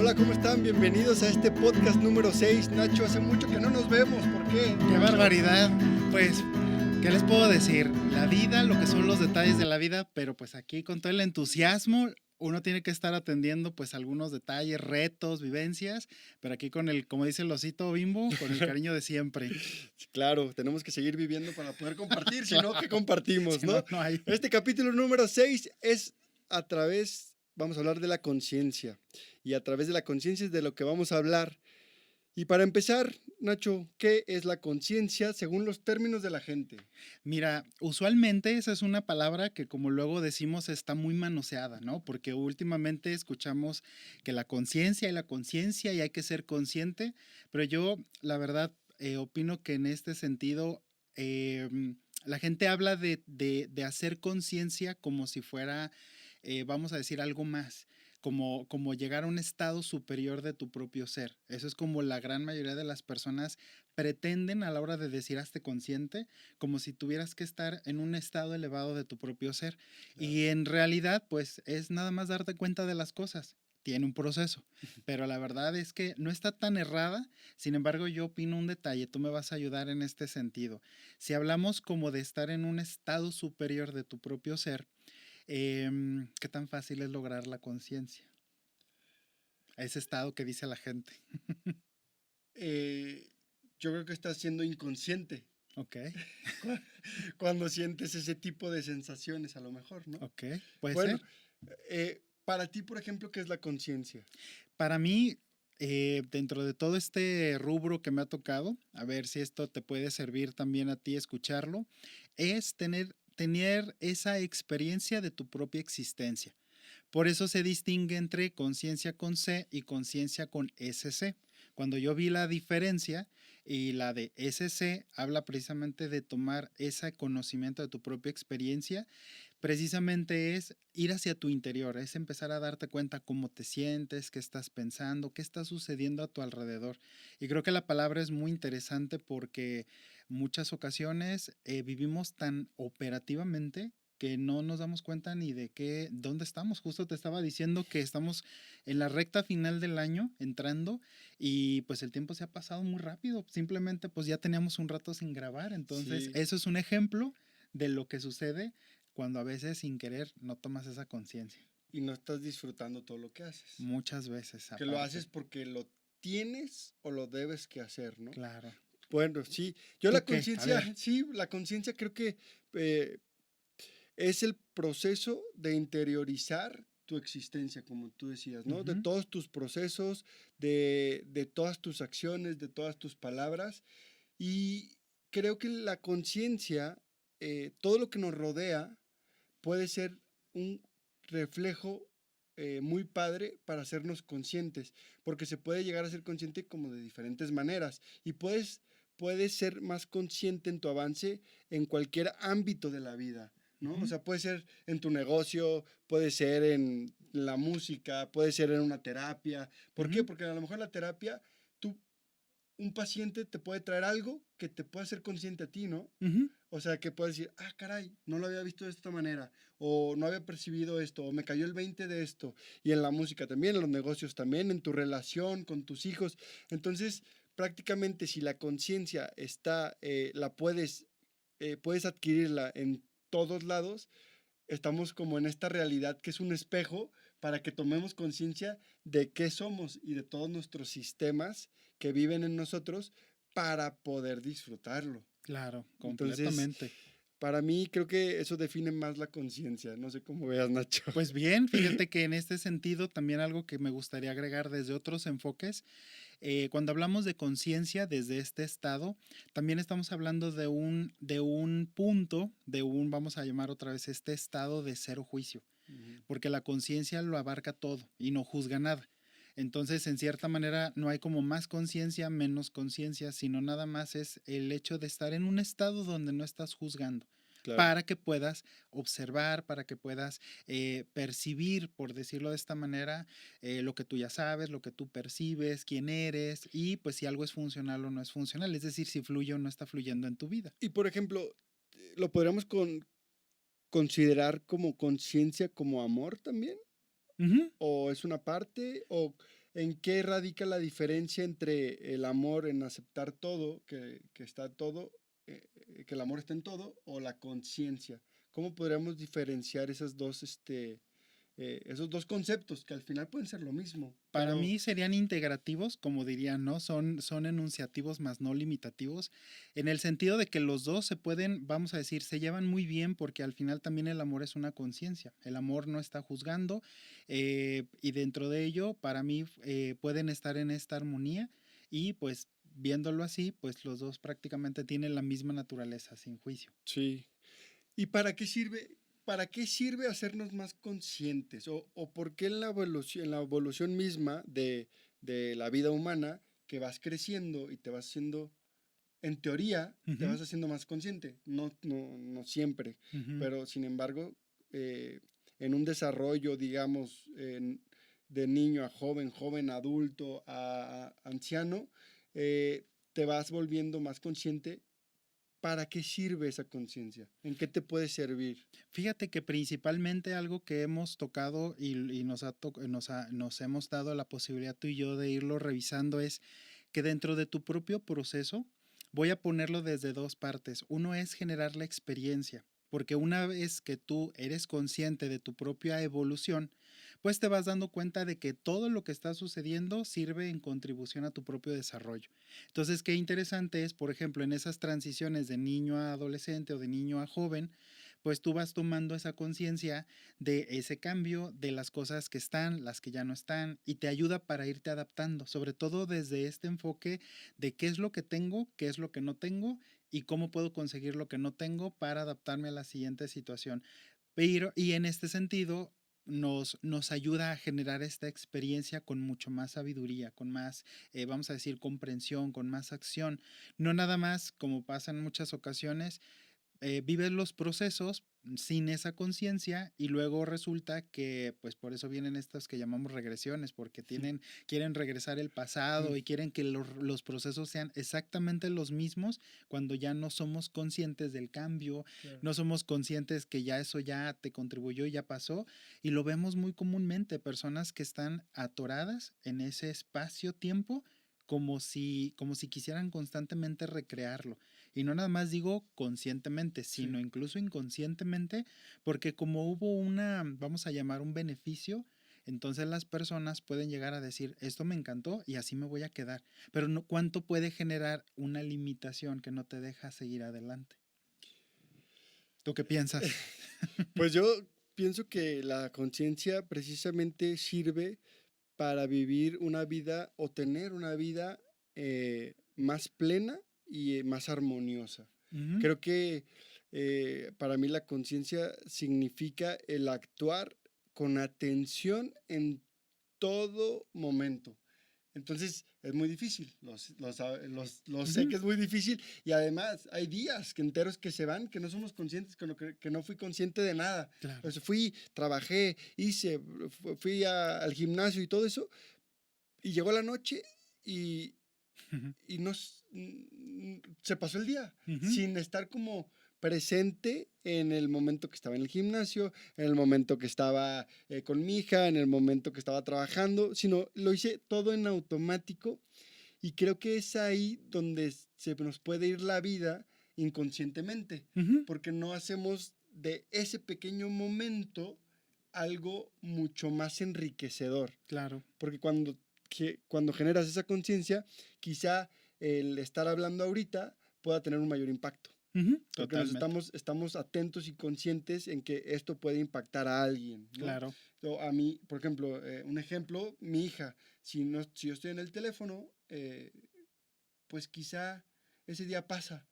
Hola, ¿cómo están? Bienvenidos a este podcast número 6. Nacho, hace mucho que no nos vemos, ¿por qué? ¡Qué barbaridad! Pues, ¿qué les puedo decir? La vida, lo que son los detalles de la vida, pero pues aquí con todo el entusiasmo, uno tiene que estar atendiendo pues algunos detalles, retos, vivencias, pero aquí con el, como dice el osito Bimbo, con el cariño de siempre. Sí, claro, tenemos que seguir viviendo para poder compartir, si no, Claro. ¿qué compartimos, Si no? no, no hay. Este capítulo número 6 es a través, vamos a hablar de la conciencia, y a través de la conciencia es de lo que vamos a hablar. Y para empezar, Nacho, ¿qué es la conciencia según los términos de la gente? Mira, usualmente esa es una palabra que como luego decimos está muy manoseada, ¿no? Porque últimamente escuchamos que la conciencia y hay que ser consciente, pero yo la verdad opino que en este sentido la gente habla de hacer conciencia como si fuera, vamos a decir, algo más. Como llegar a un estado superior de tu propio ser. Eso es como la gran mayoría de las personas pretenden a la hora de decir hazte consciente, como si tuvieras que estar en un estado elevado de tu propio ser. Claro. Y en realidad, pues es nada más darte cuenta de las cosas. Tiene un proceso, pero la verdad es que no está tan errada. Sin embargo, yo opino un detalle, tú me vas a ayudar en este sentido. Si hablamos como de estar en un estado superior de tu propio ser, ¿qué tan fácil es lograr la conciencia? A ese estado que dice la gente. Eh, yo creo que estás siendo inconsciente Ok, cuando sientes ese tipo de sensaciones, a lo mejor, ¿no? ok, puede Bueno, ser. para ti, por ejemplo, ¿qué es la conciencia? Para mí, dentro de todo este rubro que me ha tocado, a ver si esto te puede servir también a ti escucharlo, es tener esa experiencia de tu propia existencia. Por eso se distingue entre conciencia con C y conciencia con SC. Cuando yo vi la diferencia y la de SC habla precisamente de tomar ese conocimiento de tu propia experiencia, precisamente es ir hacia tu interior, es empezar a darte cuenta cómo te sientes, qué estás pensando, qué está sucediendo a tu alrededor. Y creo que la palabra es muy interesante porque muchas ocasiones vivimos tan operativamente que no nos damos cuenta ni de qué, dónde estamos. Justo te estaba diciendo que estamos en la recta final del año entrando y pues el tiempo se ha pasado muy rápido. Simplemente pues ya teníamos un rato sin grabar. Entonces Sí, eso es un ejemplo de lo que sucede cuando a veces sin querer no tomas esa conciencia. y no estás disfrutando todo lo que haces. Muchas veces Que lo aparte. haces porque lo tienes o lo debes que hacer, ¿no? Claro. Bueno, sí. Yo la ¿Tú qué? A conciencia, ver. sí, la conciencia creo que eh, es el proceso de interiorizar tu existencia, como tú decías, ¿no? De Ujú. todos tus procesos, de todas tus acciones, de todas tus palabras. Y creo que la conciencia, todo lo que nos rodea, puede ser un reflejo muy padre para hacernos conscientes, porque se puede llegar a ser consciente como de diferentes maneras y puedes ser más consciente en tu avance en cualquier ámbito de la vida, ¿no? O Ujú. sea, puede ser en tu negocio, puede ser en la música, puede ser en una terapia. ¿Por qué? Ujú. Porque a lo mejor la terapia, tú, un paciente te puede traer algo que te pueda hacer consciente a ti, ¿no? Ujú. O sea, que puedes decir, ah, caray, no lo había visto de esta manera, o no había percibido esto, o me cayó el 20 de esto. Y en la música también, en los negocios también, en tu relación con tus hijos. Entonces, prácticamente si la conciencia está, puedes adquirirla en todos lados, estamos como en esta realidad que es un espejo para que tomemos conciencia de qué somos y de todos nuestros sistemas que viven en nosotros para poder disfrutarlo. Claro, Entonces, completamente. para mí creo que eso define más la conciencia. No sé cómo veas, Nacho. Pues bien, fíjate que en este sentido también algo que me gustaría agregar desde otros enfoques, cuando hablamos de conciencia desde este estado, también estamos hablando de un punto, vamos a llamar otra vez este estado de cero juicio, Ujú. porque la conciencia lo abarca todo y no juzga nada. Entonces, en cierta manera, no hay como más conciencia, menos conciencia, sino nada más es el hecho de estar en un estado donde no estás juzgando, Claro. para que puedas observar, para que puedas percibir, por decirlo de esta manera, lo que tú ya sabes, lo que tú percibes, quién eres y pues si algo es funcional o no es funcional, es decir, si fluye o no está fluyendo en tu vida. Y por ejemplo, ¿lo podríamos considerar como conciencia, como amor también? Ujú. ¿O es una parte? ¿O ¿en qué radica la diferencia entre el amor en aceptar todo, que está todo, que el amor está en todo, o la conciencia? ¿Cómo podríamos diferenciar esos dos conceptos que al final pueden ser lo mismo? Para Pero mí serían integrativos, como dirían, ¿no? Son enunciativos más no limitativos, en el sentido de que los dos se pueden, vamos a decir, se llevan muy bien porque al final también el amor es una conciencia. El amor no está juzgando y dentro de ello, para mí, pueden estar en esta armonía y pues viéndolo así, pues los dos prácticamente tienen la misma naturaleza, sin juicio. sí. ¿Y para qué sirve hacernos más conscientes? ¿O por qué en la evolución misma de la vida humana, que vas creciendo y te vas haciendo, en teoría, te Ujú, vas haciendo más consciente? No, no, no siempre, ujú. pero sin embargo, en un desarrollo, digamos, de niño a joven, joven a adulto, a anciano, te vas volviendo más consciente. ¿Para qué sirve esa conciencia? ¿En qué te puede servir? Fíjate que principalmente algo que hemos tocado y nos hemos dado la posibilidad tú y yo de irlo revisando es que dentro de tu propio proceso, voy a ponerlo desde dos partes. Uno es generar la experiencia, porque una vez que tú eres consciente de tu propia evolución, pues te vas dando cuenta de que todo lo que está sucediendo sirve en contribución a tu propio desarrollo. Entonces, qué interesante es, por ejemplo, en esas transiciones de niño a adolescente o de niño a joven, pues tú vas tomando esa conciencia de ese cambio, de las cosas que están, las que ya no están, y te ayuda para irte adaptando, sobre todo desde este enfoque de qué es lo que tengo, qué es lo que no tengo y cómo puedo conseguir lo que no tengo para adaptarme a la siguiente situación. Pero, y en este sentido, nos ayuda a generar esta experiencia con mucho más sabiduría, con más, vamos a decir, comprensión, con más acción. No nada más, como pasa en muchas ocasiones, vives los procesos sin esa conciencia y luego resulta que pues por eso vienen estas que llamamos regresiones, porque quieren regresar el pasado y quieren que los procesos sean exactamente los mismos cuando ya no somos conscientes del cambio, Claro. no somos conscientes que ya eso ya te contribuyó y ya pasó, y lo vemos muy comúnmente, personas que están atoradas en ese espacio-tiempo como si quisieran constantemente recrearlo. Y no nada más digo conscientemente, Sí. sino incluso inconscientemente, porque como hubo vamos a llamar un beneficio, entonces las personas pueden llegar a decir, esto me encantó y así me voy a quedar. Pero no, ¿cuánto puede generar una limitación que no te deja seguir adelante? ¿Tú qué piensas? Pues yo pienso que la conciencia precisamente sirve para vivir una vida o tener una vida más plena y más armoniosa. Ujú, Creo que para mí la conciencia significa el actuar con atención en todo momento. Entonces es muy difícil, lo sé ujú, que es muy difícil y además hay días que enteros que se van, que no somos conscientes, que no fui consciente de nada. O claro. sea, fui, trabajé, hice, fui al gimnasio y todo eso y llegó la noche y, Ujú, se pasó el día ujú, sin estar como presente en el momento que estaba en el gimnasio, en el momento que estaba con mi hija, en el momento que estaba trabajando, sino lo hice todo en automático y creo que es ahí donde se nos puede ir la vida inconscientemente, ujú, porque no hacemos de ese pequeño momento algo mucho más enriquecedor. claro. Porque cuando generas esa conciencia, quizá el estar hablando ahorita pueda tener un mayor impacto. Ujú, Porque totalmente. estamos atentos y conscientes en que esto puede impactar a alguien, ¿no? Claro. A mí, por ejemplo, un ejemplo, mi hija, si yo estoy en el teléfono, pues quizá ese día pasa.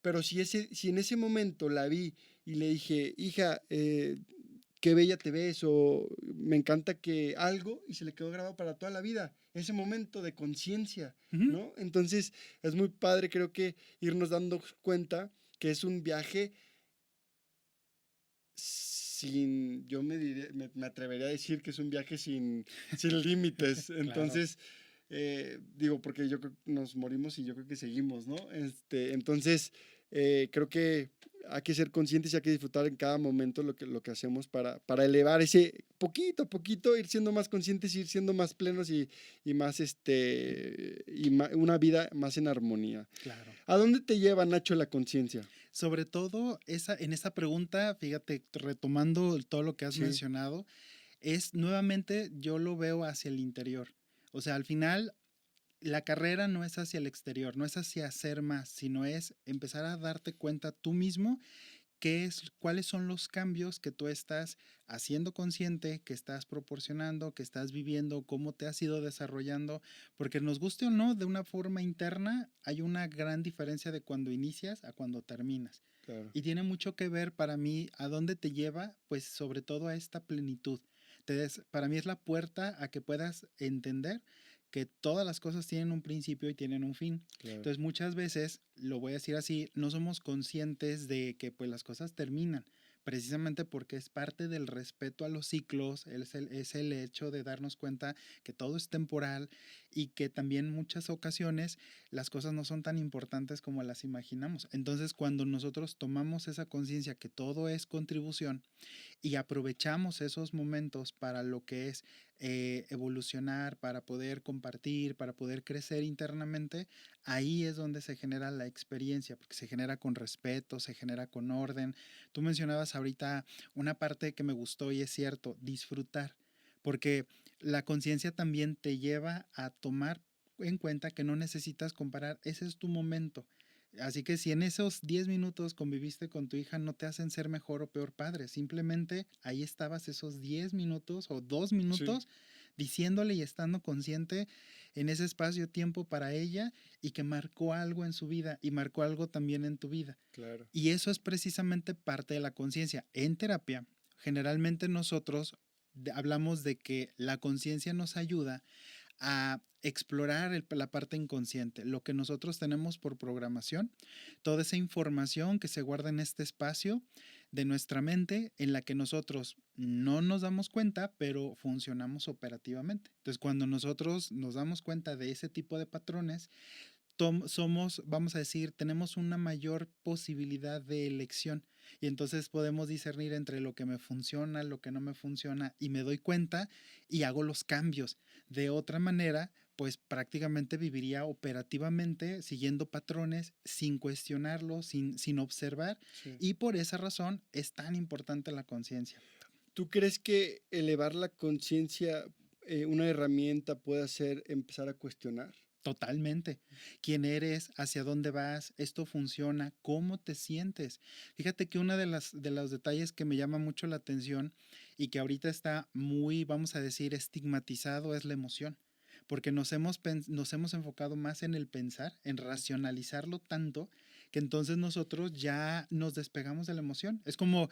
Pero si en ese momento la vi y le dije, hija, qué bella te ves o me encanta que algo y se le quedó grabado para toda la vida, ese momento de conciencia, Ujú, ¿no? Entonces es muy padre, creo que irnos dando cuenta que es un viaje me atrevería a decir que es un viaje sin límites. claro. Entonces, digo, porque yo creo que nos morimos y yo creo que seguimos, ¿no? Entonces, Creo que hay que ser conscientes y hay que disfrutar en cada momento lo que hacemos para elevar ese poquito a poquito, ir siendo más conscientes, ir siendo más plenos y más, una vida más en armonía. Claro. ¿A dónde te lleva, Nacho, la conciencia? Sobre todo en esa pregunta, fíjate, retomando todo lo que has Sí, mencionado, es nuevamente yo lo veo hacia el interior. O sea, al final la carrera no es hacia el exterior, no es hacia hacer más, sino es empezar a darte cuenta tú mismo cuáles son los cambios que tú estás haciendo consciente, que estás proporcionando, que estás viviendo, cómo te has ido desarrollando, porque nos guste o no, de una forma interna hay una gran diferencia de cuando inicias a cuando terminas. claro. Y tiene mucho que ver para mí a dónde te lleva, pues sobre todo a esta plenitud. Para mí es la puerta a que puedas entender que todas las cosas tienen un principio y tienen un fin. Claro. Entonces muchas veces, lo voy a decir así, no somos conscientes de que pues las cosas terminan, precisamente porque es parte del respeto a los ciclos, es el hecho de darnos cuenta que todo es temporal y que también en muchas ocasiones las cosas no son tan importantes como las imaginamos. Entonces cuando nosotros tomamos esa conciencia que todo es contribución, y aprovechamos esos momentos para lo que es evolucionar, para poder compartir, para poder crecer internamente, ahí es donde se genera la experiencia, porque se genera con respeto, se genera con orden. Tú mencionabas ahorita una parte que me gustó y es cierto, disfrutar, porque la conciencia también te lleva a tomar en cuenta que no necesitas comparar, ese es tu momento. Así que si en esos 10 minutos conviviste con tu hija, no te hacen ser mejor o peor padre. Simplemente ahí estabas esos 10 minutos o 2 Sí, minutos diciéndole y estando consciente en ese espacio-tiempo para ella y que marcó algo en su vida y marcó algo también en tu vida. claro. Y eso es precisamente parte de la conciencia. En terapia, generalmente nosotros hablamos de que la conciencia nos ayuda a explorar la parte inconsciente, lo que nosotros tenemos por programación, toda esa información que se guarda en este espacio de nuestra mente en la que nosotros no nos damos cuenta, pero funcionamos operativamente. Entonces, cuando nosotros nos damos cuenta de ese tipo de patrones, somos, vamos a decir, tenemos una mayor posibilidad de elección y entonces podemos discernir entre lo que me funciona, lo que no me funciona y me doy cuenta y hago los cambios. De otra manera, pues prácticamente viviría operativamente siguiendo patrones sin cuestionarlos, sin observar Sí. y por esa razón es tan importante la conciencia. ¿Tú crees que elevar la conciencia, una herramienta puede ser empezar a cuestionar? Totalmente. ¿Quién eres? ¿Hacia dónde vas? ¿Esto funciona? ¿Cómo te sientes? Fíjate que uno de los detalles que me llama mucho la atención y que ahorita está muy, vamos a decir, estigmatizado es la emoción. Porque nos hemos enfocado más en el pensar, en racionalizarlo tanto, que entonces nosotros ya nos despegamos de la emoción. Es como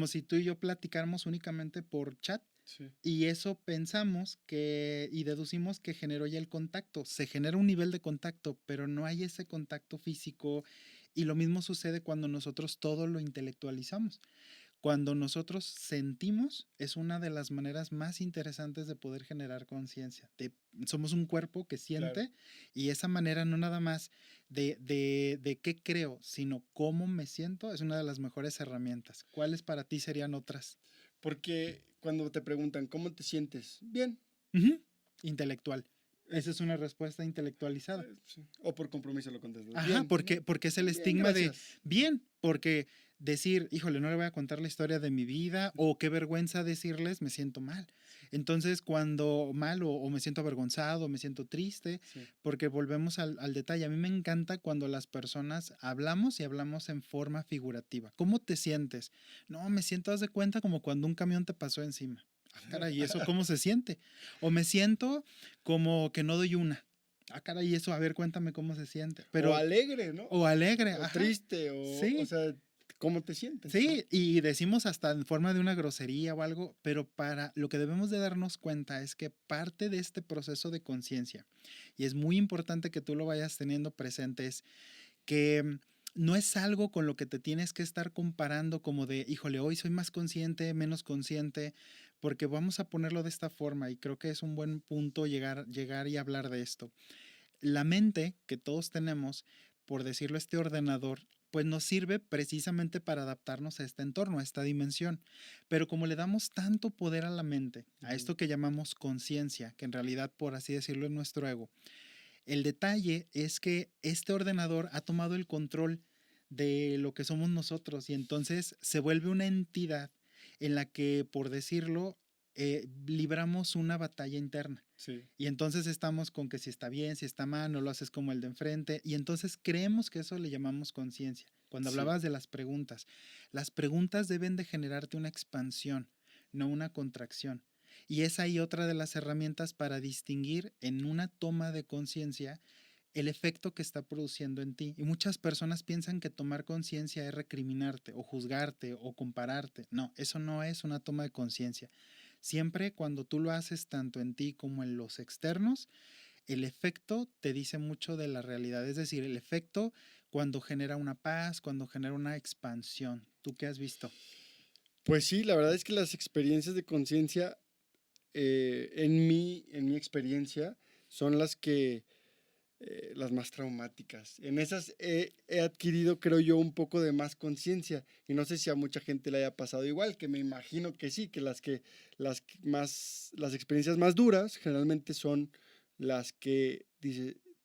si tú y yo platicáramos únicamente por chat Sí, y eso pensamos y deducimos que generó ya el contacto. Se genera un nivel de contacto, pero no hay ese contacto físico. Y lo mismo sucede cuando nosotros todo lo intelectualizamos. Cuando nosotros sentimos, es una de las maneras más interesantes de poder generar conciencia. Somos un cuerpo que claro. siente y esa manera no nada más de qué creo, sino cómo me siento, es una de las mejores herramientas. ¿Cuáles para ti serían otras? Porque cuando te preguntan, ¿cómo te sientes? Bien. Ujú. Intelectual. Esa Es, es una respuesta intelectualizada. sí. O por compromiso lo contestas. Ajá, Bien, ¿no? porque es el Bien, estigma de gracias. bien, porque decir, híjole, no le voy a contar la historia de mi vida o qué vergüenza decirles, me siento mal. Sí, Entonces, cuando mal o me siento avergonzado, me siento triste, sí, porque volvemos al detalle. A mí me encanta cuando las personas hablamos y hablamos en forma figurativa. ¿Cómo te sientes? No, me siento, haz de cuenta, como cuando un camión te pasó encima. Ah, caray, ¿y eso cómo se siente? O me siento como que no doy una. Ah, caray, eso, a ver, cuéntame cómo se siente. o Pero, alegre, ¿no? o alegre, O ajá. triste, o Sí, sea, ¿cómo te sientes, no? sí, y decimos hasta en forma de una grosería o algo, pero para lo que debemos de darnos cuenta es que parte de este proceso de conciencia, y es muy importante que tú lo vayas teniendo presente, es que no es algo con lo que te tienes que estar comparando como de, híjole, hoy soy más consciente, menos consciente, porque vamos a ponerlo de esta forma y creo que es un buen punto llegar y hablar de esto. La mente que todos tenemos, por decirlo, este ordenador, pues nos sirve precisamente para adaptarnos a este entorno, a esta dimensión. Pero como le damos tanto poder a la mente, a Ujú. esto que llamamos conciencia, que en realidad, por así decirlo, es nuestro ego, el detalle es que este ordenador ha tomado el control de lo que somos nosotros y entonces se vuelve una entidad en la que, por decirlo, libramos una batalla interna. Sí, Y entonces estamos con que si está bien, si está mal, no lo haces como el de enfrente. Y entonces creemos que eso le llamamos conciencia. Cuando sí. hablabas de las preguntas deben de generarte una expansión, no una contracción. Y es ahí otra de las herramientas para distinguir en una toma de conciencia el efecto que está produciendo en ti. Y muchas personas piensan que tomar conciencia es recriminarte o juzgarte o compararte. No, eso no es una toma de conciencia. Siempre cuando tú lo haces tanto en ti como en los externos, el efecto te dice mucho de la realidad. Es decir, el efecto cuando genera una paz, cuando genera una expansión. ¿Tú qué has visto? Pues sí, la verdad es que las experiencias de conciencia, en mi experiencia, son las más traumáticas. En esas he adquirido, creo yo, un poco de más conciencia. Y no sé si a mucha gente le haya pasado igual, que me imagino que sí, que las experiencias más duras generalmente son las que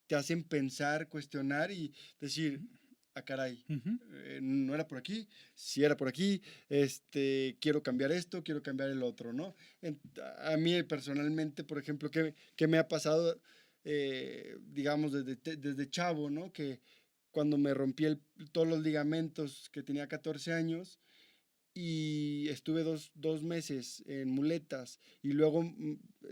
te hacen pensar, cuestionar y decir, ah, caray, Ujú. no era por aquí, si era por aquí, quiero cambiar esto, quiero cambiar el otro, ¿no? A mí personalmente, por ejemplo, ¿qué me ha pasado? Digamos, desde chavo, ¿no? Que cuando me rompí todos los ligamentos que tenía 14 años y estuve dos meses en muletas y luego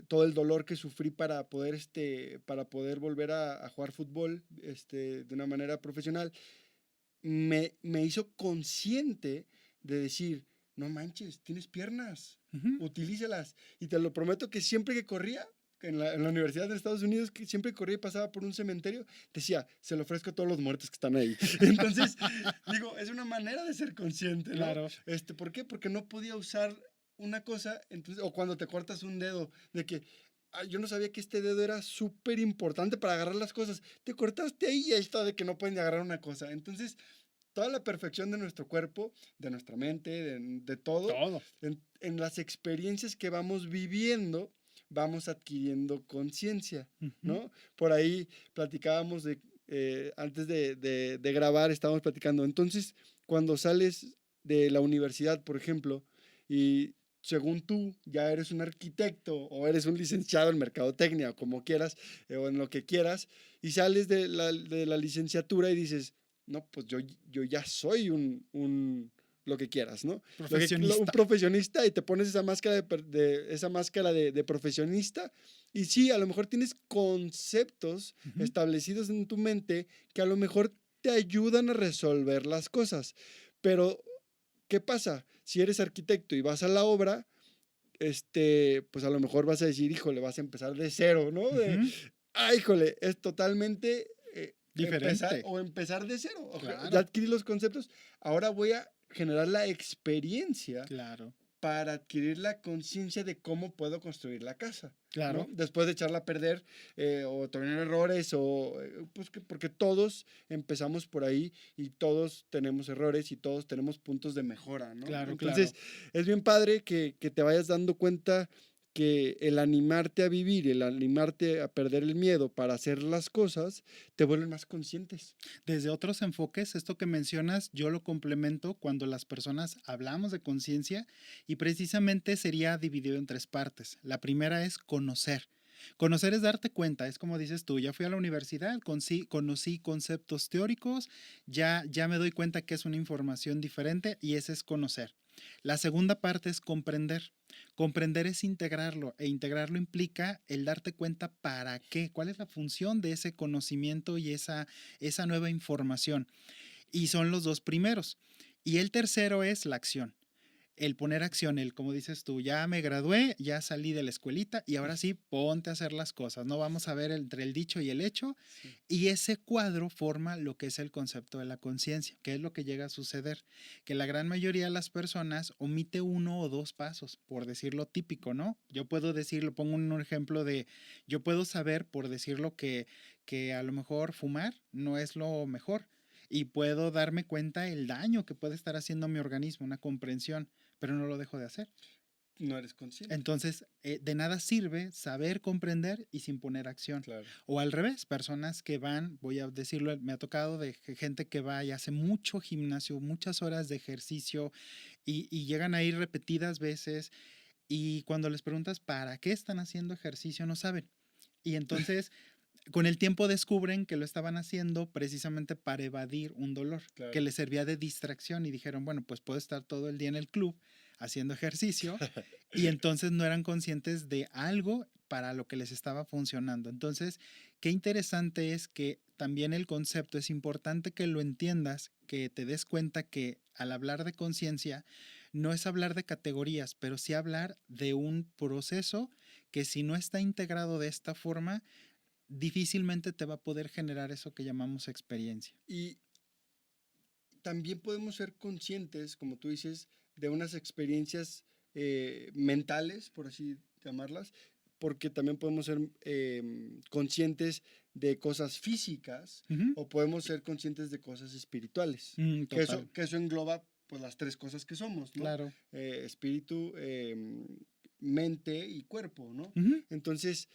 todo el dolor que sufrí para poder volver a jugar fútbol de una manera profesional, me hizo consciente de decir, no manches, tienes piernas, Ujú. utilízalas. Y te lo prometo que siempre que corría, en la Universidad de Estados Unidos, que siempre que corría y pasaba por un cementerio, decía, se lo ofrezco a todos los muertos que están ahí. Entonces, digo, es una manera de ser consciente, ¿no? Claro. ¿Por qué? Porque no podía usar una cosa, entonces, o cuando te cortas un dedo, de que, yo no sabía que este dedo era súper importante para agarrar las cosas. Te cortaste ahí y ahí está de que no pueden agarrar una cosa. Entonces, toda la perfección de nuestro cuerpo, de nuestra mente, de todo, Todo. en las experiencias que vamos viviendo, vamos adquiriendo conciencia, Ujú. ¿no? Por ahí platicábamos antes de grabar, estábamos platicando. Entonces, cuando sales de la universidad, por ejemplo, y según tú ya eres un arquitecto o eres un licenciado en mercadotecnia o como quieras, o en lo que quieras, y sales de la licenciatura y dices, no, pues yo ya soy lo que quieras, ¿no? Un Profesionista. profesionista y te pones esa máscara esa máscara de profesionista y sí, a lo mejor tienes conceptos Ujú. establecidos en tu mente que a lo mejor te ayudan a resolver las cosas, pero ¿qué pasa? Si eres arquitecto y vas a la obra, pues a lo mejor vas a decir, híjole, vas a empezar de cero, ¿no? Ujú. Híjole, es totalmente Diferente. empezar de cero. Ya Claro. adquirí los conceptos, ahora voy a generar la experiencia Claro. para adquirir la conciencia de cómo puedo construir la casa, ¿no? Claro. Después de echarla a perder o tener errores pues porque todos empezamos por ahí y todos tenemos errores y todos tenemos puntos de mejora, ¿no? Claro, Entonces, claro. es bien padre que te vayas dando cuenta que el animarte a vivir, el animarte a perder el miedo para hacer las cosas, te vuelven más conscientes. Desde otros enfoques, esto que mencionas, yo lo complemento cuando las personas hablamos de conciencia y precisamente sería dividido en tres partes. La primera es conocer. Conocer es darte cuenta, es como dices tú, ya fui a la universidad, conocí conceptos teóricos, ya me doy cuenta que es una información diferente y ese es conocer. La segunda parte es comprender. Comprender es integrarlo e integrarlo implica el darte cuenta para qué, cuál es la función de ese conocimiento y esa nueva información. Y son los dos primeros. Y el tercero es la acción, el poner acción, el como dices tú, ya me gradué, ya salí de la escuelita y ahora sí, ponte a hacer las cosas. No vamos a ver entre el dicho y el hecho. Sí. Y ese cuadro forma lo que es el concepto de la conciencia, que es lo que llega a suceder, que la gran mayoría de las personas omite uno o dos pasos, por decirlo típico, ¿no? Yo puedo decirlo, pongo un ejemplo de, yo puedo saber, por decirlo, que a lo mejor fumar no es lo mejor. y puedo darme cuenta el daño que puede estar haciendo a mi organismo, una comprensión, pero no lo dejo de hacer. No eres consciente. Entonces, de nada sirve saber comprender y sin poner acción. Claro. O al revés, personas que van, voy a decirlo, me ha tocado de gente que va y hace mucho gimnasio, muchas horas de ejercicio y llegan a ir repetidas veces y cuando les preguntas para qué están haciendo ejercicio no saben. Y entonces con el tiempo descubren que lo estaban haciendo precisamente para evadir un dolor Claro. que les servía de distracción y dijeron, bueno, pues puedo estar todo el día en el club haciendo ejercicio y entonces no eran conscientes de algo para lo que les estaba funcionando. Entonces, qué interesante es que también el concepto es importante que lo entiendas, que te des cuenta que al hablar de conciencia no es hablar de categorías, pero sí hablar de un proceso que si no está integrado de esta forma, difícilmente te va a poder generar eso que llamamos experiencia. Y también podemos ser conscientes, como tú dices, de unas experiencias mentales, por así llamarlas, porque también podemos ser conscientes de cosas físicas o podemos ser conscientes de cosas espirituales. Que eso engloba pues las tres cosas que somos, ¿no? Claro. Espíritu, mente y cuerpo, ¿no? Entonces,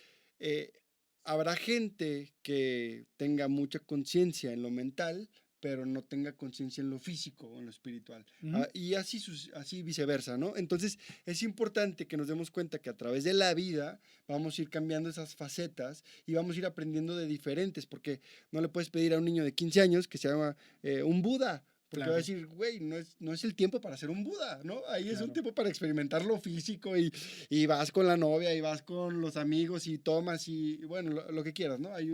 habrá gente que tenga mucha conciencia en lo mental, pero no tenga conciencia en lo físico o en lo espiritual. Y así viceversa, ¿no? Entonces, es importante que nos demos cuenta que a través de la vida vamos a ir cambiando esas facetas y vamos a ir aprendiendo de diferentes, porque no le puedes pedir a un niño de 15 años que se llama un Buda, porque va a decir, güey, no es el tiempo para ser un Buda, ¿no? Ahí es un tiempo para experimentar lo físico y vas con la novia y vas con los amigos y tomas y bueno, lo que quieras, ¿no? Hay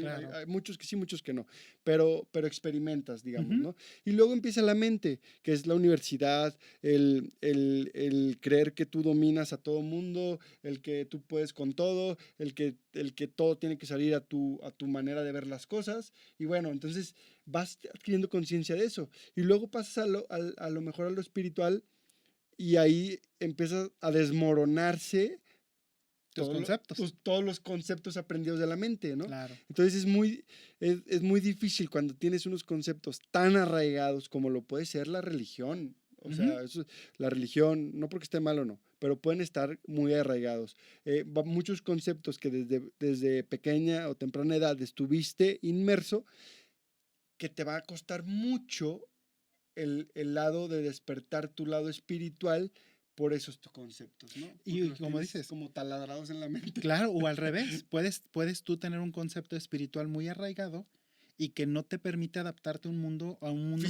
muchos que sí, muchos que no, pero experimentas, digamos, ¿no? Y luego empieza la mente, que es la universidad, el creer que tú dominas a todo mundo, el que tú puedes con todo, el que todo tiene que salir a tu manera de ver las cosas y bueno, entonces vas adquiriendo conciencia de eso. Y luego pasas a lo mejor a lo espiritual y ahí empiezas a desmoronarse todos los conceptos aprendidos de la mente, ¿no? Claro. Entonces es muy difícil cuando tienes unos conceptos tan arraigados como lo puede ser la religión. O sea, la religión, no porque esté mal o no, pero pueden estar muy arraigados. Muchos conceptos que desde pequeña o temprana edad estuviste inmerso, que te va a costar mucho el lado de despertar tu lado espiritual por esos conceptos, ¿no? Porque y como dices, como taladrados en la mente. Claro, o al revés, puedes tú tener un concepto espiritual muy arraigado y que no te permite adaptarte a un mundo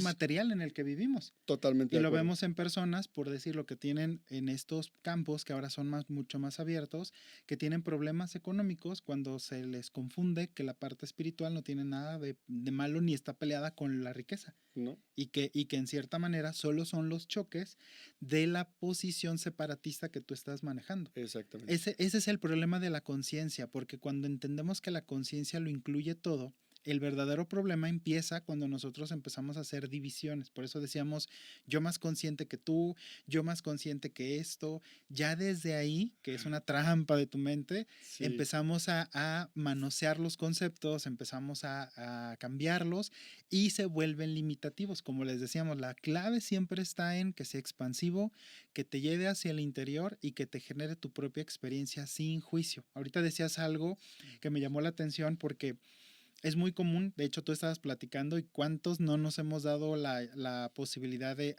material en el que vivimos. Totalmente. Y lo vemos en personas, por decir lo que tienen en estos campos que ahora son mucho más abiertos, que tienen problemas económicos cuando se les confunde que la parte espiritual no tiene nada de malo ni está peleada con la riqueza. ¿No? Y que en cierta manera solo son los choques de la posición separatista que tú estás manejando. Exactamente. Ese es el problema de la conciencia, porque cuando entendemos que la conciencia lo incluye todo, el verdadero problema empieza cuando nosotros empezamos a hacer divisiones. Por eso decíamos, yo más consciente que tú, yo más consciente que esto. Ya desde ahí, que es una trampa de tu mente, empezamos a manosear los conceptos, empezamos a cambiarlos y se vuelven limitativos. Como les decíamos, la clave siempre está en que sea expansivo, que te lleve hacia el interior y que te genere tu propia experiencia sin juicio. Ahorita decías algo que me llamó la atención porque es muy común, de hecho tú estabas platicando y cuántos no nos hemos dado la posibilidad de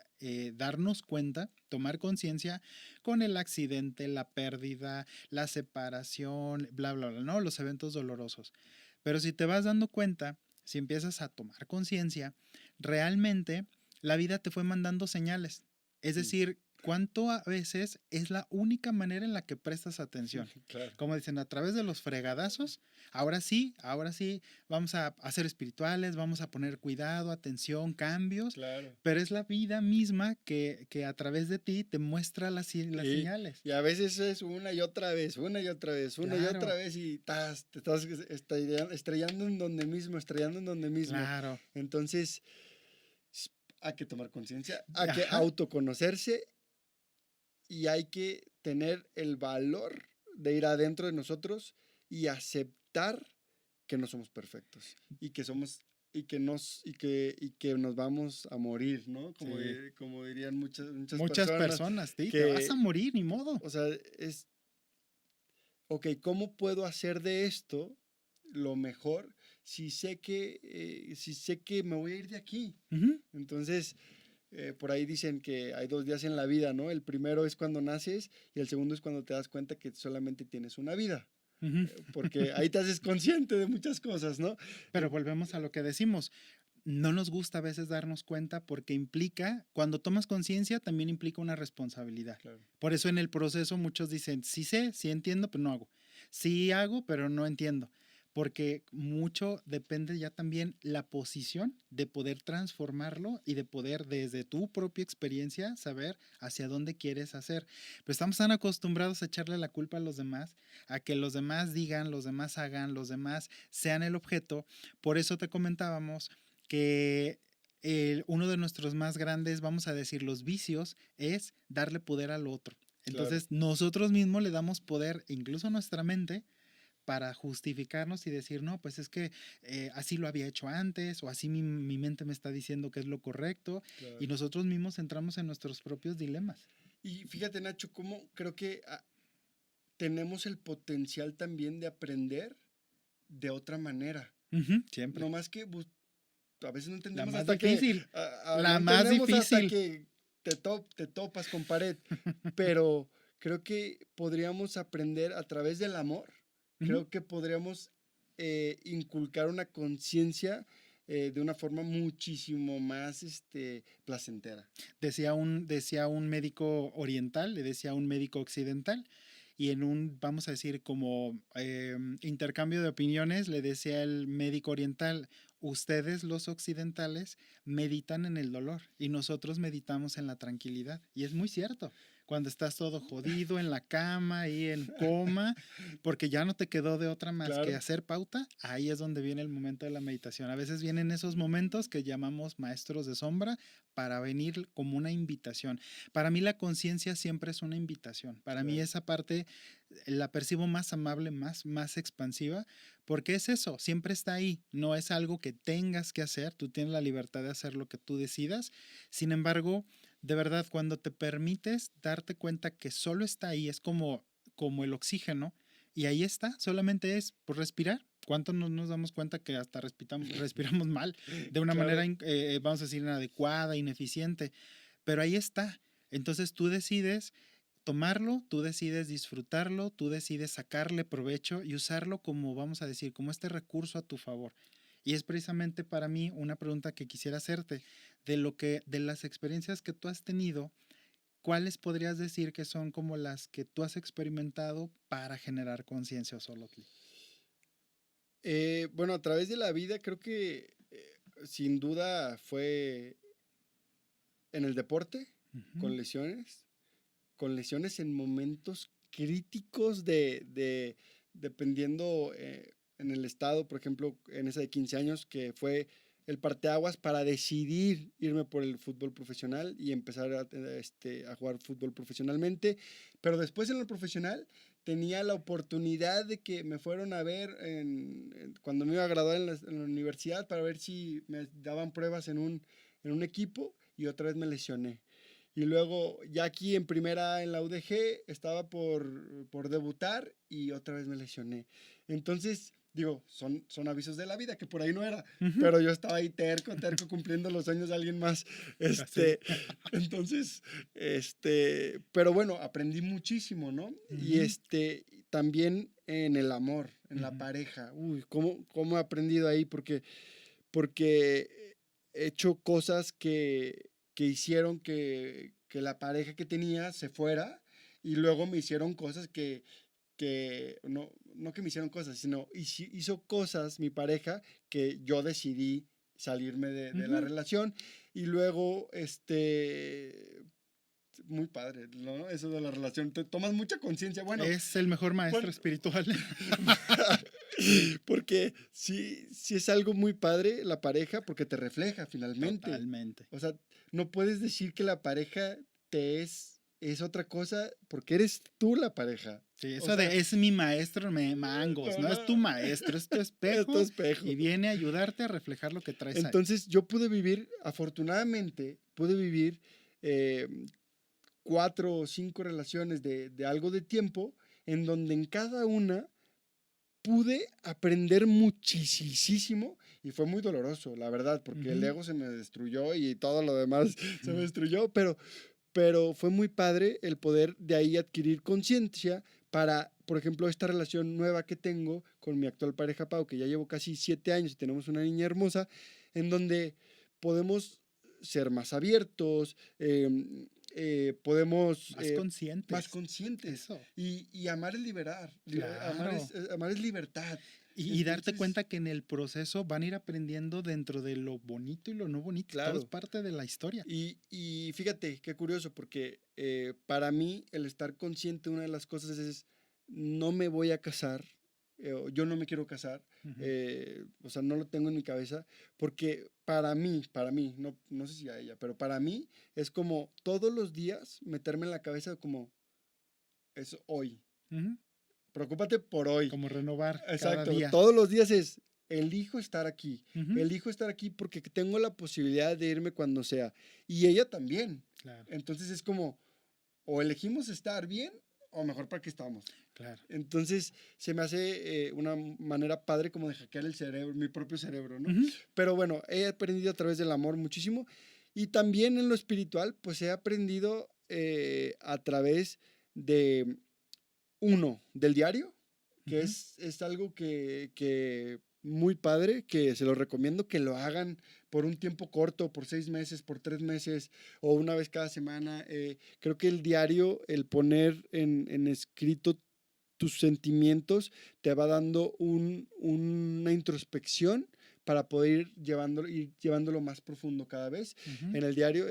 darnos cuenta, tomar conciencia con el accidente, la pérdida, la separación, bla, bla, bla, ¿no? Los eventos dolorosos. Pero si te vas dando cuenta, si empiezas a tomar conciencia, realmente la vida te fue mandando señales. Es decir, cuánto a veces es la única manera en la que prestas atención. Claro. Como dicen, a través de los fregadazos, ahora sí, vamos a ser espirituales, vamos a poner cuidado, atención, cambios, pero es la vida misma que a través de ti te muestra las señales. Y a veces es una y otra vez y otra vez y te estás estrellando en donde mismo. Claro. Entonces, hay que tomar conciencia, hay que autoconocerse y hay que tener el valor de ir adentro de nosotros y aceptar que no somos perfectos y que somos y que nos vamos a morir, ¿no? Como, Sí. como dirían muchas Muchas personas, personas, sí, te vas a que, morir, ni modo. o sea, es, ok, ¿cómo puedo hacer de esto lo mejor si sé que me voy a ir de aquí? Ujú, Entonces, por ahí dicen que hay 2 días en la vida, ¿no? El primero es cuando naces y el segundo es cuando te das cuenta que solamente tienes una vida, ujú. porque ahí te haces consciente de muchas cosas, ¿no? Pero volvemos a lo que decimos. No nos gusta a veces darnos cuenta porque implica, cuando tomas conciencia, también implica una responsabilidad. Claro, Por eso en el proceso muchos dicen, sí sé, sí entiendo, pero no hago. Sí hago, pero no entiendo. Porque mucho depende ya también la posición de poder transformarlo y de poder desde tu propia experiencia saber hacia dónde quieres hacer. Pero estamos tan acostumbrados a echarle la culpa a los demás, a que los demás digan, los demás hagan, los demás sean el objeto. Por eso te comentábamos que uno de nuestros más grandes, vamos a decir, los vicios es darle poder al otro. claro. Entonces nosotros mismos le damos poder incluso a nuestra mente para justificarnos y decir, no, pues es que así lo había hecho antes o así mi mente me está diciendo que es lo correcto y Claro. nosotros mismos entramos en nuestros propios dilemas. Y fíjate, Nacho, cómo creo que tenemos el potencial también de aprender de otra manera. Ujú, siempre. No más que a veces no La entendemos más hasta que, difícil, no la más entendemos hasta difícil. que te topas con pared, pero creo que podríamos aprender a través del amor, Ujú. creo que podríamos inculcar una conciencia de una forma muchísimo más placentera. Decía un médico oriental, le decía a un médico occidental, y en un, vamos a decir, como intercambio de opiniones, le decía el médico oriental, ustedes los occidentales meditan en el dolor y nosotros meditamos en la tranquilidad. Y es muy cierto, cuando estás todo jodido en la cama y en coma, porque ya no te quedó de otra más que Claro, hacer pauta, ahí es donde viene el momento de la meditación. A veces vienen esos momentos que llamamos maestros de sombra para venir como una invitación. Para mí la conciencia siempre es una invitación. Para mí claro, esa parte la percibo más amable, más expansiva, porque es eso, siempre está ahí. No es algo que tengas que hacer, tú tienes la libertad de hacer lo que tú decidas. Sin embargo, de verdad, cuando te permites darte cuenta que solo está ahí, es como el oxígeno, y ahí está, solamente es por respirar. ¿Cuánto nos damos cuenta que hasta respiramos mal, de una manera, claro. vamos a decir, inadecuada, ineficiente? Pero ahí está. Entonces tú decides tomarlo, tú decides disfrutarlo, tú decides sacarle provecho y usarlo como, vamos a decir, como este recurso a tu favor. Y es precisamente para mí una pregunta que quisiera hacerte, de las experiencias que tú has tenido, ¿cuáles podrías decir que son como las que tú has experimentado para generar conciencia, Solotli? Bueno, a través de la vida creo que sin duda fue en el deporte, Ujú, con lesiones, con lesiones en momentos críticos dependiendo en el estado, por ejemplo, en esa de 15 años, que fue el parteaguas para decidir irme por el fútbol profesional y empezar a jugar fútbol profesionalmente. Pero después en lo profesional tenía la oportunidad de que me fueron a ver cuando me iba a graduar en la universidad para ver si me daban pruebas en un equipo y otra vez me lesioné. Y luego, ya aquí en primera en la UDG, estaba por debutar y otra vez me lesioné. Entonces, digo, son avisos de la vida, que por ahí no era, ujú, pero yo estaba ahí terco, cumpliendo los sueños de alguien más. así. Entonces, pero bueno, aprendí muchísimo, ¿no? Y Ujú, también en el amor, en la ujú, pareja. Uy, cómo he aprendido ahí, porque he hecho cosas que hicieron que la pareja que tenía se fuera y luego me hicieron cosas que no que me hicieron cosas, sino hizo cosas mi pareja que yo decidí salirme de la ujú. relación y luego, muy padre, ¿no? Eso de la relación, te tomas mucha conciencia, bueno, Es el mejor maestro bueno, espiritual. porque sí es algo muy padre la pareja porque te refleja finalmente. Totalmente. O sea, no puedes decir que la pareja te es es otra cosa porque eres tú la pareja. Sí, O eso sea, de es mi maestro, me mangos, no es tu maestro, es tu es tu espejo espejo. y viene a ayudarte a reflejar lo que traes ahí. Entonces yo pude vivir, afortunadamente, pude vivir eh, 4 o 5 relaciones de algo de tiempo en donde en cada una pude aprender muchísimo y fue muy doloroso, la verdad, porque el Ujú, ego se me destruyó y todo lo demás se me ujú, destruyó, pero fue muy padre el poder de ahí adquirir conciencia para, por ejemplo, esta relación nueva que tengo con mi actual pareja Pau, que ya llevo casi 7 años y tenemos una niña hermosa, en donde podemos ser más abiertos, podemos más más conscientes. conscientes Eso, y amar es liberar, claro. amar es libertad. Y darte Entonces, cuenta que en el proceso van a ir aprendiendo dentro de lo bonito y lo no bonito. Todo es claro, parte de la historia. y fíjate, qué curioso, porque para mí el estar consciente, una de las cosas es, no me voy a casar, o yo no me quiero casar, Ujú, o sea, no lo tengo en mi cabeza, porque para mí, no, no sé si a ella, pero para mí es como todos los días meterme en la cabeza como, es hoy, ujú. preocúpate por hoy. Como renovar cada Exacto, día. todos los días es, Ujú, elijo estar aquí porque tengo la posibilidad de irme cuando sea. Y ella también. claro, Entonces es como, o elegimos estar bien, o mejor para qué estamos. claro. Entonces se me hace una manera padre como de hackear el cerebro, mi propio cerebro, ¿no? Ujú, Pero bueno, he aprendido a través del amor muchísimo. Y también en lo espiritual, pues he aprendido a través de del diario, que ujú. es algo que muy padre, que se lo recomiendo que lo hagan por un tiempo corto, por 6 meses, por 3 meses o una vez cada semana. Creo que el diario, el poner en escrito tus sentimientos, te va dando una introspección para poder ir llevándolo más profundo cada vez Ujú. en el diario,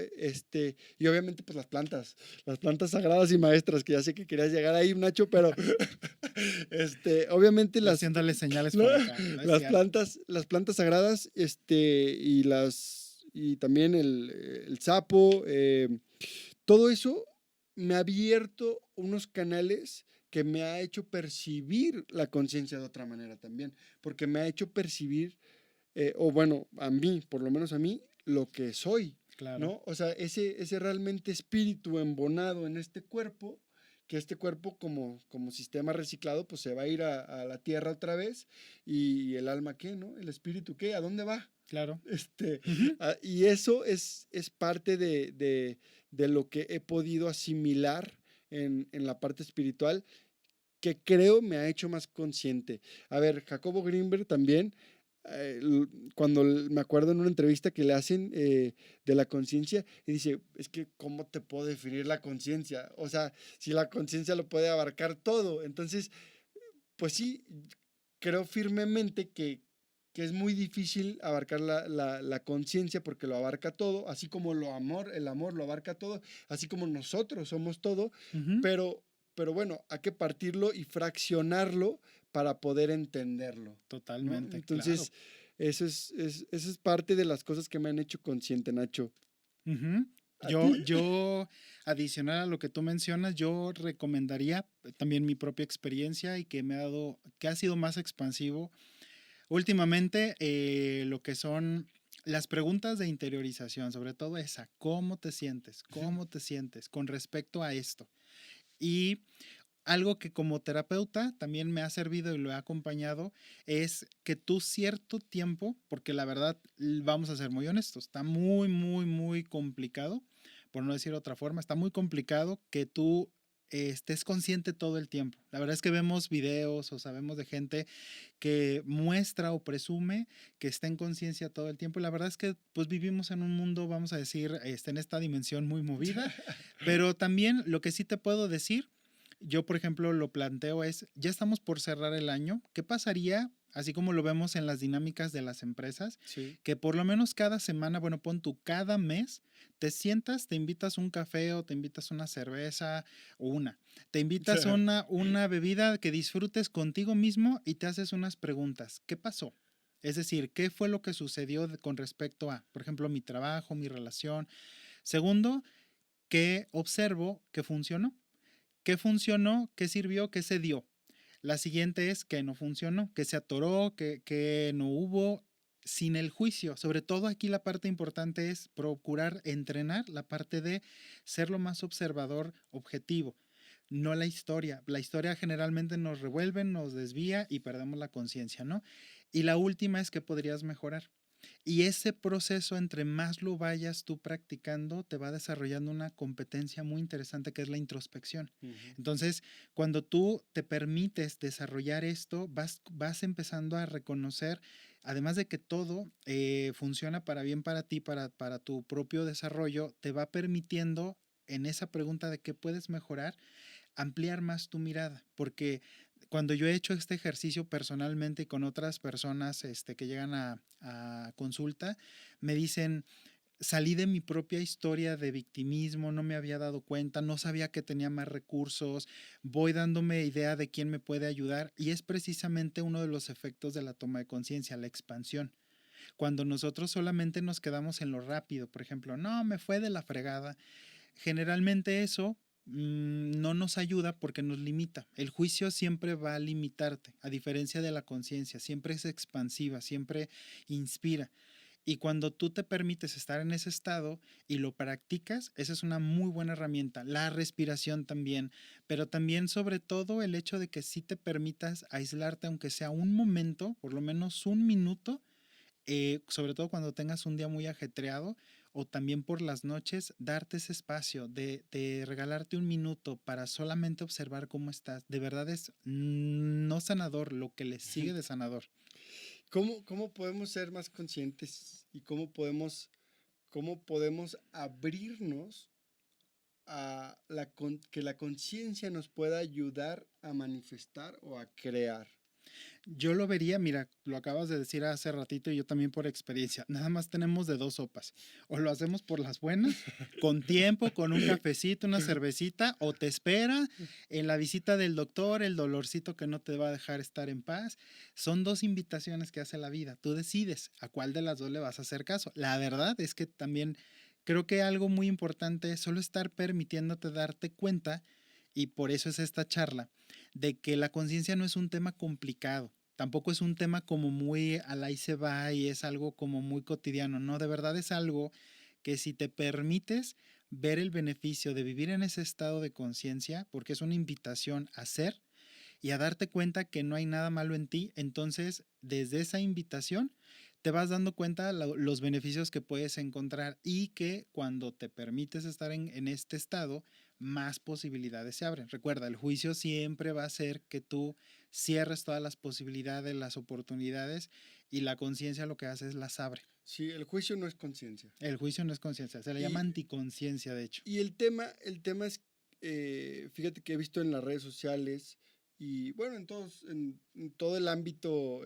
y obviamente pues las plantas sagradas y maestras, que ya sé que querías llegar ahí, Nacho, pero obviamente Yo haciéndole señales ¿no? por acá, no es cierto. Las plantas sagradas, y también el sapo, todo eso me ha abierto unos canales que me ha hecho percibir la conciencia de otra manera también, porque me ha hecho percibir, o bueno, a mí, por lo menos a mí, lo que soy, Claro. ¿no? O sea, ese realmente espíritu embonado en este cuerpo, que este cuerpo como sistema reciclado, pues se va a ir a la tierra otra vez, y el alma, ¿qué, no? El espíritu, ¿qué? ¿A dónde va? Claro. Este, Ujú, y eso es parte de lo que he podido asimilar en la parte espiritual, que creo me ha hecho más consciente. A ver, Jacobo Greenberg también, cuando me acuerdo en una entrevista que le hacen de la conciencia, y dice, es que ¿cómo te puedo definir la conciencia? O sea, si la conciencia lo puede abarcar todo. Entonces, pues sí, creo firmemente que es muy difícil abarcar la conciencia porque lo abarca todo, así como el amor lo abarca todo, así como nosotros somos todo, ujú. pero bueno, hay que partirlo y fraccionarlo para poder entenderlo, ¿no? Totalmente, claro. Entonces, eso es parte de las cosas que me han hecho consciente, Nacho. Ujú. ¿A ti? Yo, adicional a lo que tú mencionas, yo recomendaría también mi propia experiencia y que me ha dado, que ha sido más expansivo. Últimamente, lo que son las preguntas de interiorización, sobre todo esa, ¿cómo te sientes? ¿Cómo te sientes con respecto a esto? Y algo que como terapeuta también me ha servido y lo he acompañado es que tú cierto tiempo, porque la verdad, vamos a ser muy honestos, está muy, muy, muy complicado, por no decir otra forma, está muy complicado que tú estés consciente todo el tiempo. La verdad es que vemos videos o sabemos de gente que muestra o presume que está en conciencia todo el tiempo. Y la verdad es que pues vivimos en un mundo, vamos a decir, en esta dimensión muy movida, pero también lo que sí te puedo decir, yo por ejemplo lo planteo es, ya estamos por cerrar el año, ¿qué pasaría? Así como lo vemos en las dinámicas de las empresas, Sí, que por lo menos cada semana, bueno, pon tú cada mes, te sientas, te invitas un café o te invitas una cerveza o te invitas a una bebida que disfrutes contigo mismo y te haces unas preguntas. ¿Qué pasó? Es decir, ¿qué fue lo que sucedió con respecto a, por ejemplo, mi trabajo, mi relación? Segundo, ¿Qué observo que funcionó? ¿Qué funcionó? ¿Qué sirvió? ¿Qué se dio? La siguiente es que no funcionó, que se atoró, que no hubo, sin el juicio. Sobre todo aquí la parte importante es procurar entrenar la parte de ser lo más observador objetivo, no la historia. La historia generalmente nos revuelve, nos desvía y perdemos la conciencia, ¿no? Y la última es que podrías mejorar. Y ese proceso, entre más lo vayas tú practicando, te va desarrollando una competencia muy interesante que es la introspección. Ujú. Entonces, cuando tú te permites desarrollar esto, vas empezando a reconocer, además de que todo funciona para bien para ti, para tu propio desarrollo, te va permitiendo en esa pregunta de qué puedes mejorar, ampliar más tu mirada, porque cuando yo he hecho este ejercicio personalmente y con otras personas que llegan a consulta, me dicen, salí de mi propia historia de victimismo, no me había dado cuenta, no sabía que tenía más recursos, voy dándome idea de quién me puede ayudar y es precisamente uno de los efectos de la toma de conciencia, la expansión. Cuando nosotros solamente nos quedamos en lo rápido, por ejemplo, no, me fue de la fregada, generalmente eso no nos ayuda porque nos limita. El juicio siempre va a limitarte, a diferencia de la conciencia, siempre es expansiva, siempre inspira. Y cuando tú te permites estar en ese estado y lo practicas, esa es una muy buena herramienta. La respiración también, pero también sobre todo el hecho de que sí te permitas aislarte, aunque sea un momento, por lo menos un minuto, sobre todo cuando tengas un día muy ajetreado o también por las noches, darte ese espacio de regalarte un minuto para solamente observar cómo estás. De verdad es no sanador, lo que le sigue de sanador. ¿Cómo podemos ser más conscientes y cómo podemos abrirnos a que la conciencia nos pueda ayudar a manifestar o a crear? Yo lo vería, mira, lo acabas de decir hace ratito y yo también por experiencia. Nada más tenemos de dos sopas. O lo hacemos por las buenas, con tiempo, con un cafecito, una cervecita, o te espera en la visita del doctor, el dolorcito que no te va a dejar estar en paz. Son dos invitaciones que hace la vida. Tú decides a cuál de las dos le vas a hacer caso. La verdad es que también creo que algo muy importante es solo estar permitiéndote darte cuenta, y por eso es esta charla, de que la conciencia no es un tema complicado. Tampoco es un tema como muy al ahí se va y es algo como muy cotidiano. No, de verdad es algo que si te permites ver el beneficio de vivir en ese estado de conciencia, porque es una invitación a ser y a darte cuenta que no hay nada malo en ti, entonces desde esa invitación te vas dando cuenta los beneficios que puedes encontrar y que cuando te permites estar en este estado, más posibilidades se abren. Recuerda, el juicio siempre va a hacer que tú cierres todas las posibilidades, las oportunidades y la conciencia lo que hace es las abre. Sí, el juicio no es conciencia. El juicio no es conciencia, se le llama Y, anticonciencia de hecho. y el tema es, fíjate que he visto en las redes sociales y bueno, en todo el ámbito,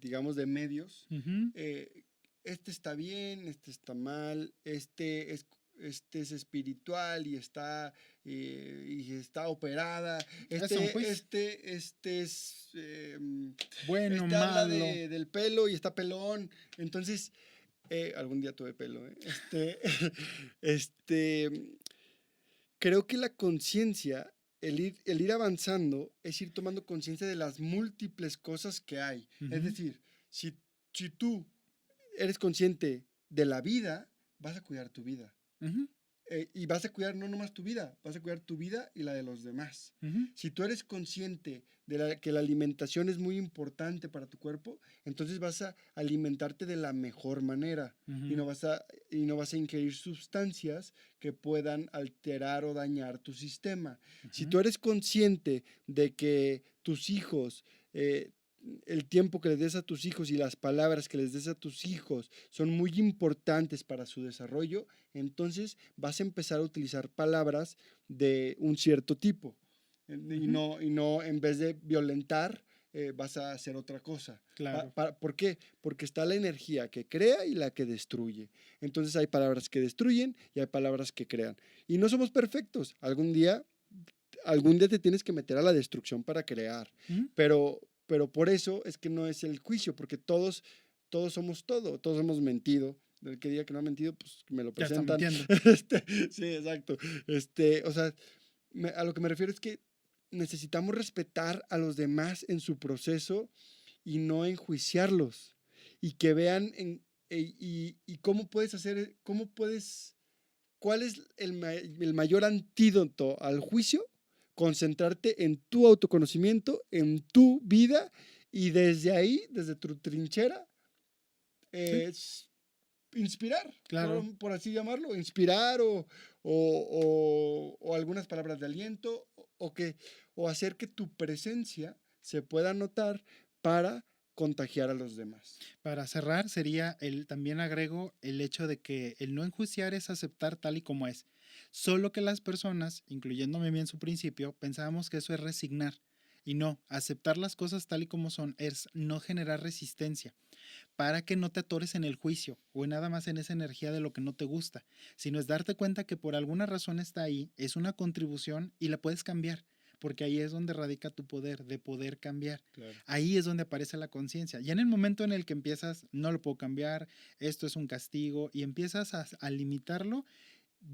digamos, de medios, Ujú. este está bien, este está mal, este es espiritual y está operada, Es un juicio. Bueno, este habla malo. del pelo y está pelón, entonces, algún día tuve pelo, ¿eh? Este, creo que la conciencia, el ir avanzando, es ir tomando conciencia de las múltiples cosas que hay. Es Ujú, decir, si tú eres consciente de la vida, vas a cuidar tu vida. ujú, Y vas a cuidar no nomás tu vida, vas a cuidar tu vida y la de los demás. ujú. Si tú eres consciente de que la alimentación es muy importante para tu cuerpo, entonces vas a alimentarte de la mejor manera y Ujú, y no vas a ingerir sustancias que puedan alterar o dañar tu sistema. Si ujú, tú eres consciente de que tus hijos, el tiempo que les des a tus hijos y las palabras que les des a tus hijos son muy importantes para su desarrollo, entonces vas a empezar a utilizar palabras de un cierto tipo. ujú. Y no, en vez de violentar, vas a hacer otra cosa. Claro. ¿Por qué? Porque está la energía que crea y la que destruye. Entonces hay palabras que destruyen y hay palabras que crean. Y no somos perfectos. Algún día te tienes que meter a la destrucción para crear. Ujú, Pero por eso es que no es el juicio, porque todos somos todo, todos hemos mentido, El que diga que no ha mentido, pues me lo Ya está presentan. mintiendo. Sí, exacto. O sea, a lo que me refiero es que necesitamos respetar a los demás en su proceso y no enjuiciarlos. Y que vean y cómo puedes ¿cuál es el mayor antídoto al juicio? Concentrarte en tu autoconocimiento, en tu vida, y desde ahí, desde tu trinchera, Sí, es inspirar, claro. por así llamarlo, inspirar o algunas palabras de aliento o hacer que tu presencia se pueda notar para contagiar a los demás. Para cerrar, sería también agrego el hecho de que el no enjuiciar es aceptar tal y como es. Solo que las personas, incluyéndome bien su principio, pensábamos que eso es resignar. Y no, aceptar las cosas tal y como son es no generar resistencia, para que no te atores en el juicio o en nada más en esa energía de lo que no te gusta, sino es darte cuenta que por alguna razón está ahí, es una contribución y la puedes cambiar, porque ahí es donde radica tu poder, de poder cambiar. Claro. Ahí es donde aparece la conciencia. Ya en el momento en el que empiezas, no lo puedo cambiar, esto es un castigo, y empiezas a limitarlo,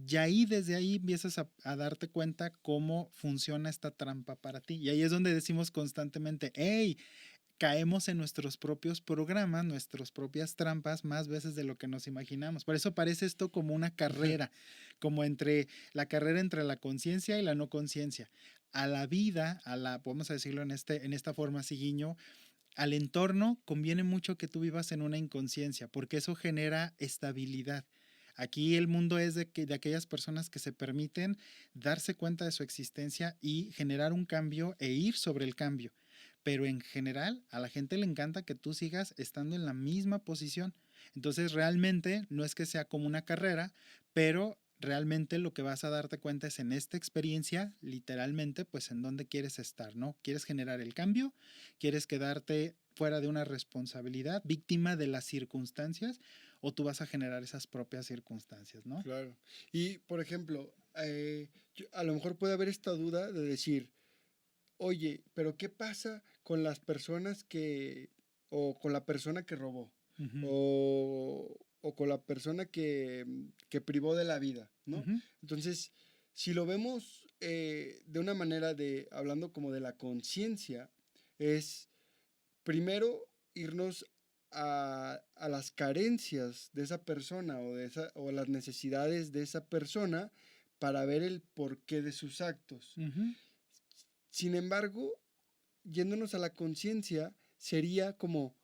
y ahí desde ahí empiezas a darte cuenta cómo funciona esta trampa para ti. Y ahí es donde decimos constantemente, hey, caemos en nuestros propios programas, nuestras propias trampas más veces de lo que nos imaginamos. Por eso parece esto como una carrera, como entre la carrera entre la conciencia y la no conciencia. A la vida, podemos decirlo en esta forma, Siguiño, al entorno conviene mucho que tú vivas en una inconsciencia, porque eso genera estabilidad. Aquí el mundo es de aquellas personas que se permiten darse cuenta de su existencia y generar un cambio e ir sobre el cambio. Pero en general a la gente le encanta que tú sigas estando en la misma posición. Entonces realmente no es que sea como una carrera, pero realmente lo que vas a darte cuenta es en esta experiencia, literalmente, pues en dónde quieres estar, ¿no? ¿Quieres generar el cambio? ¿Quieres quedarte fuera de una responsabilidad, víctima de las circunstancias? ¿O tú vas a generar esas propias circunstancias, ¿no? Claro. Y, por ejemplo, a lo mejor puede haber esta duda de decir, oye, pero ¿qué pasa con las personas o con la persona que robó, Ujú, o con la persona que privó de la vida, ¿no? ujú, Entonces, si lo vemos de una manera hablando como de la conciencia, es primero irnos a las carencias de esa persona o las necesidades de esa persona para ver el porqué de sus actos. ujú. Sin embargo, yéndonos a la conciencia, sería como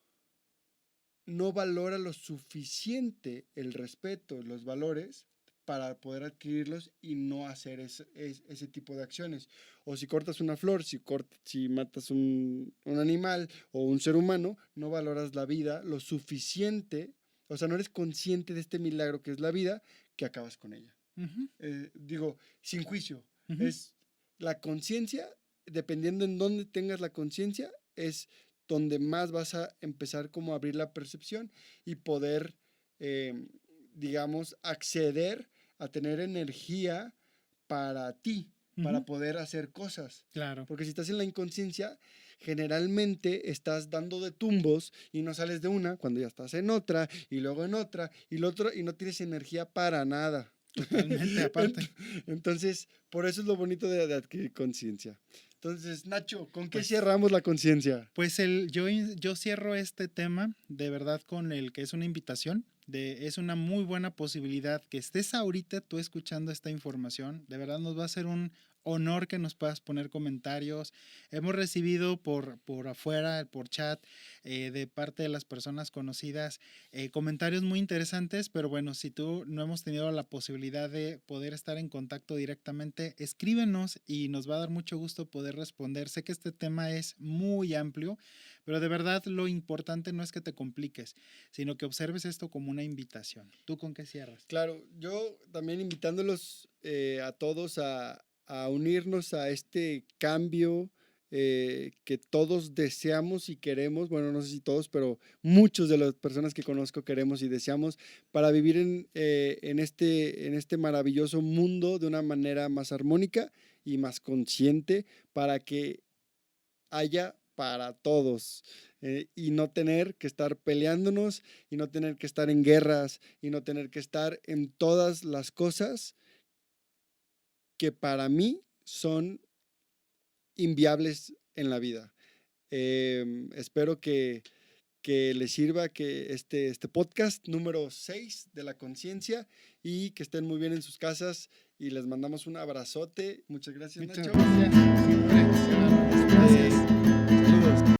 no valora lo suficiente el respeto, los valores, para poder adquirirlos y no hacer ese tipo de acciones. O si cortas una flor, si matas un animal o un ser humano, no valoras la vida lo suficiente, o sea, no eres consciente de este milagro que es la vida, que acabas con ella. Ujú, Digo, sin juicio. ujú. Es la conciencia, dependiendo en dónde tengas la conciencia, es donde más vas a empezar como a abrir la percepción y poder, eh, digamos, acceder a tener energía para ti, para Ujú, poder hacer cosas. claro. Porque si estás en la inconsciencia, generalmente estás dando de tumbos y no sales de una cuando ya estás en otra y luego en otra y la otra y no tienes energía para nada. Totalmente aparte. Entonces, por eso es lo bonito de adquirir conciencia. Entonces, Nacho, ¿con qué Pues, cerramos la conciencia? pues yo cierro este tema de verdad con el que es una invitación. Es una muy buena posibilidad que estés ahorita tú escuchando esta información. De verdad nos va a ser un honor que nos puedas poner comentarios. Hemos recibido por afuera, por chat, de parte de las personas conocidas, comentarios muy interesantes, pero bueno, si tú no hemos tenido la posibilidad de poder estar en contacto directamente, escríbenos y nos va a dar mucho gusto poder responder. Sé que este tema es muy amplio, pero de verdad lo importante no es que te compliques, sino que observes esto como una invitación. ¿Tú con qué cierras? Claro, yo también invitándolos a todos a unirnos a este cambio que todos deseamos y queremos, bueno, no sé si todos, pero muchos de las personas que conozco queremos y deseamos para vivir en este maravilloso mundo de una manera más armónica y más consciente para que haya para todos, y no tener que estar peleándonos y no tener que estar en guerras y no tener que estar en todas las cosas que para mí son inviables en la vida. Espero que les sirva que este podcast número 6 de la conciencia, y que estén muy bien en sus casas, y les mandamos un abrazote. Muchas gracias, Muchas Nacho. gracias. Siempre. Gracias.